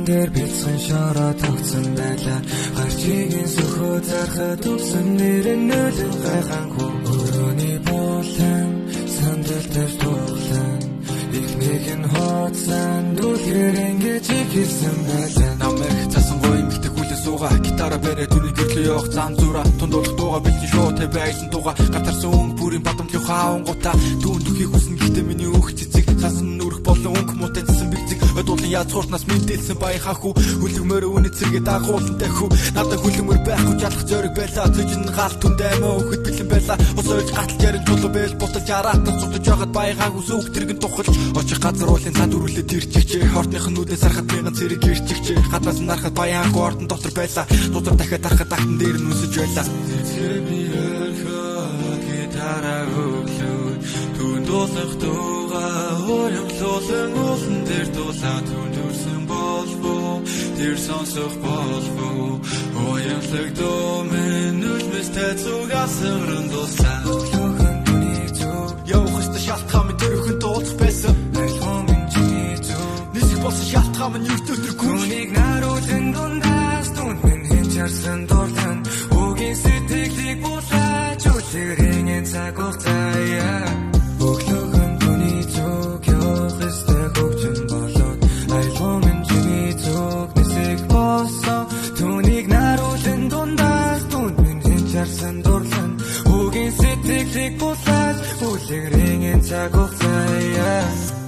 дээр бэлсэн шороо тогтсон байлаа. Гарчигийн сөхөө зархад өгсөн нэрэн нөлөө гайхангүй. Өрөөний болон сандал дээр тоглоом. Ихнийг нь хоцсон дүүлгэр ингэж ихсэн байлаа. Намайг цасангүй эмэгтэй хүлээ суугаа. Гитара бэрэ түүний гэрлээ явах зам зураа. Тундуулах дууга бэлэн шоу тэ байсан дууга. Гатарсан өнгө бүрийн бадамтлын хаан гута. Түүнд үхийг хүснэ гэхдээ миний өөх цэцэг. Цасан нүрэх болон өнгө мутайсан бэлцэг. Өдуулын яз хууртнаас мэндэлсэн баяхаа хүү. Хүлэгмөр үүний цэргээ дагуулантай хүү. Надад хүлэгмөр байхгүй жалах зориг байлаа. Цэжин гал түнд аймаа өөхөд бэлэн байлаа. Ус ойлж гатал ярил тулуу бэл бутаж араатан цутаж яхад баяхаа хүү сүг тэргэн тухалж. Очих газар уулын цаанд үрүүлээ тэрчигчээ. Хортныхын нүдээс харахад мянган цэрэг гэрчигчээ. Хадаас нарахад баяхаа ордон дотор байлаа. Дузар дахиад арахад актан дээр нь үсэж байлаа. Цэцэрний өрхөө гитара өглөө. Түн дуулах дуугаа урамлуулан уулан дээр дуулаад түндүрсэн болов. Тэр сонсох болов. Уянлаг дуу минь үлмэс тацугасан дуслаа. Өглөөхөн түүний зүг. Явах ёстой шалтгаан минь төрхөн дуулах байсан. Айлгоо минь чиний зүг. Нисэх болсон шалтгаан минь юу өдөр гүн. Түүнийг наруулан дундаас түнд минь хинчарсан дурлан. Үгийн сэтгэлийг булаач үлгэрийн цаг хугацаа. Өглөөхөн түүний зүг явах ёстой хөгжин болоод. Айлгоо минь чиний зүг нисэх болсон. Түүнийг наруулан дундаас түнд минь хинчарсан дурлан. Үгийн сэтгэлийг булаач үлгэрийн цаг хугацаа.